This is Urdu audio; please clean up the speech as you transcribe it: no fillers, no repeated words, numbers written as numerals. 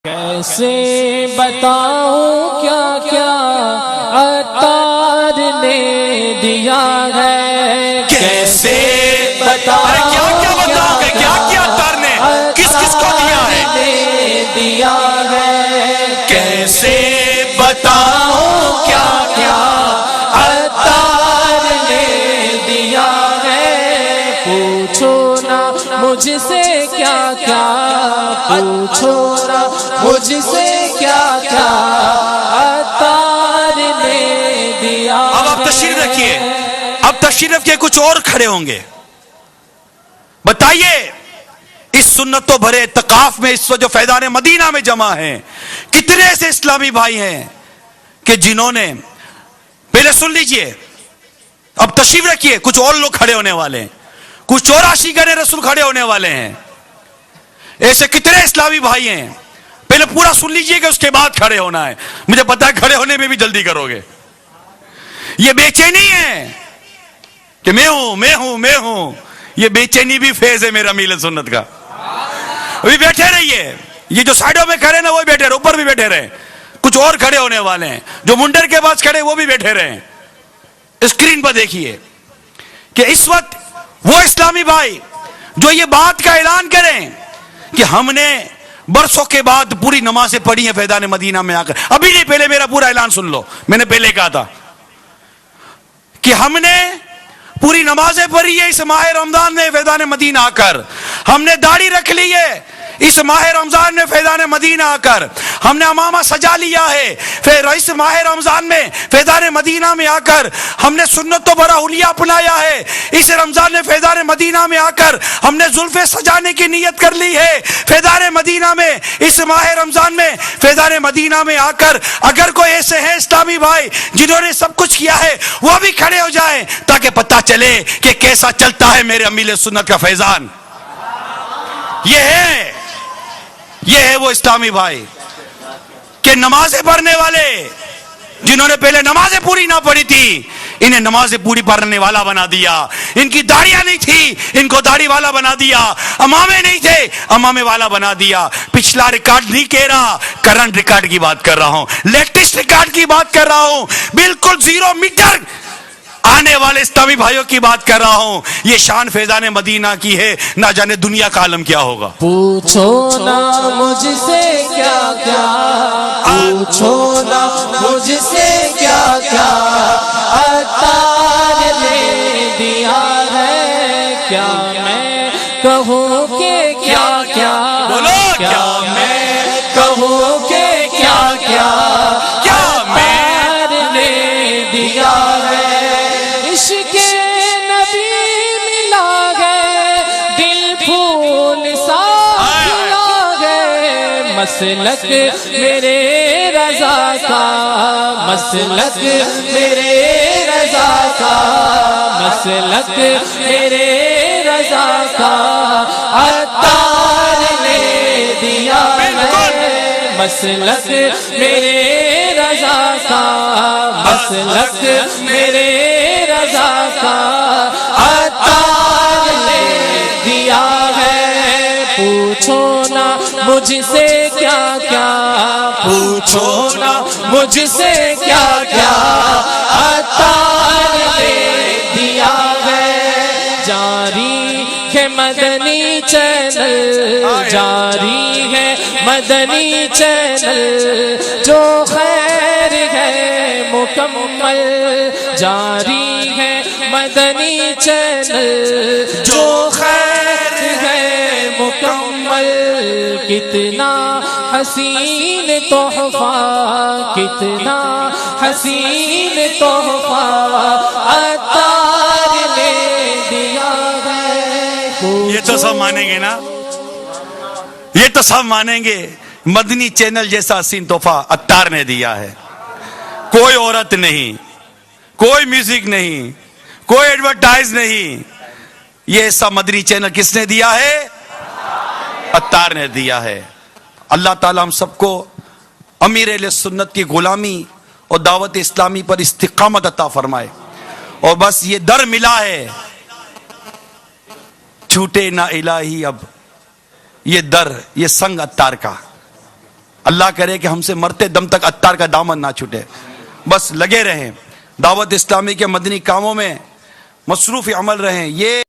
کیسے بتاؤں کیا کیا عطار نے دیا ہے، کیسے بتاؤں کیا عطار نے کس کس کو دیا ہے، دیا ہے، کیسے بتاؤں کیا کیا عطار نے دیا ہے، پوچھو نا مجھ سے کیا کیا، پوچھو نا مجھ سے کیا کیا عطار نے دیا۔ اب آپ تشریف رکھیے، اب تشریف رکھیے، کچھ اور کھڑے ہوں گے۔ بتائیے اس سنتوں بھرے اعتکاف میں اس وقت جو فیضان مدینہ میں جمع ہیں، کتنے ایسے اسلامی بھائی ہیں کہ جنہوں نے، پہلے سن لیجئے، اب تشریف رکھیے، کچھ اور لوگ کھڑے ہونے والے ہیں، کچھ اور عاشقان رسول کھڑے ہونے والے ہیں۔ ایسے کتنے اسلامی بھائی ہیں، پہلے پورا سن لیجئے کہ اس کے بعد کھڑے ہونا ہے۔ مجھے پتا ہے کھڑے ہونے میں بھی جلدی کرو گے، یہ بے چینی ہے کہ میں ہوں میں ہوں میں ہوں، یہ بے چینی بھی فیض ہے میرا میل سنت کا۔ ابھی بیٹھے رہیے، یہ جو سائیڈوں میں کھڑے نا وہ بیٹھے رہے، اوپر بھی بیٹھے رہے، کچھ اور کھڑے ہونے والے ہیں، جو منڈر کے پاس کھڑے وہ بھی بیٹھے رہے۔ اسکرین پر دیکھیے کہ اس وقت وہ اسلامی بھائی جو یہ بات کا اعلان کریں کہ ہم نے برسوں کے بعد پوری نمازیں پڑھی ہیں فیضان مدینہ میں آ کر، ابھی نہیں، پہلے میرا پورا اعلان سن لو، میں نے پہلے کہا تھا کہ ہم نے پوری نمازیں پڑھی ہے اس ماہ رمضان میں فیضان مدینہ آ کر، ہم نے داڑھی رکھ لی ہے اس ماہ رمضان میں فیضان مدینہ آ کر، ہم نے امامہ سجا لیا ہے پھر اس ماہ رمضان میں فیضان مدینہ میں آ کر، ہم نے سنتوں بھرا حلیہ اپنایا ہے اس رمضان میں فیضان مدینہ میں آ کر، ہم نے زلفیں سجانے کی نیت کر لی ہے فیضان مدینہ میں اس ماہ رمضان میں فیضان مدینہ میں آ کر۔ اگر کوئی ایسے ہیں اسلامی بھائی جنہوں نے سب کچھ کیا ہے وہ بھی کھڑے ہو جائیں تاکہ پتہ چلے کہ کیسا چلتا ہے میرے امیل سنت کا فیضان۔ یہ ہے وہ اسلامی بھائی کہ نمازیں پڑھنے والے جنہوں نے پہلے نمازیں پوری نہ پڑھی تھی، انہیں نمازیں پوری پڑھنے والا بنا دیا، ان کی داڑیاں نہیں تھی ان کو داڑھی والا بنا دیا، امامے نہیں تھے امامے والا بنا دیا۔ پچھلا ریکارڈ نہیں کہہ رہا، کرنٹ ریکارڈ کی بات کر رہا ہوں، لیٹسٹ ریکارڈ کی بات کر رہا ہوں، بالکل 0 میٹر آنے والے اسلامی بھائیوں کی بات کر رہا ہوں۔ یہ شان فیضان مدینہ کی ہے، نہ جانے دنیا کا عالم کیا ہوگا۔ پوچھو نا مجھ سے کیا کیا، پوچھو نا مجھ سے کیا کیا عطار نے دیا ہے، کیا میں کہوں کہ کیا کیا، بولو کیا میں کہوں کہ کیا کیا عطار نے دیا ہے۔ عشق نبی ملا ہے، دل پھول سا کھلا ہے، مسلک میرے رضا کا، مسلک میرے رضا کا، مسلک میرے رضا کا عطار نے دیا ہے، مسلک میرے رضا کا، مسلک میرے رضا کا عطار نے دیا ہے۔ پوچھو نا مجھ سے کیا کیا، پوچھو نا مجھ سے کیا کیا عطار نے دیا ہے۔ جاری ہے مدنی چینل، جاری ہے مدنی چینل، جو خیر ہے مکمل، جاری ہے مدنی چینل، جو خیر ہے مکمل۔ کتنا حسین تحفہ، کتنا حسین تحفہ عطار نے دیا ہے۔ یہ تو سب مانیں گے نا، یہ تو سب مانیں گے، مدنی چینل جیسا حسین تحفہ عطار نے دیا ہے۔ کوئی عورت نہیں، کوئی میوزک نہیں، کوئی ایڈورٹائز نہیں، یہ ایسا مدنی چینل کس نے دیا ہے؟ عطار نے دیا ہے۔ اللہ تعالیٰ ہم سب کو امیر اہل سنت کی غلامی اور دعوت اسلامی پر استقامت عطا فرمائے، اور بس یہ در ملا ہے، چھوٹے نہ الہی اب یہ در، یہ سنگ عطار کا، اللہ کرے کہ ہم سے مرتے دم تک عطار کا دامن نہ چھوٹے. بس لگے رہیں, دعوت اسلامی کے مدنی کاموں میں مصروف عمل رہیں. یہ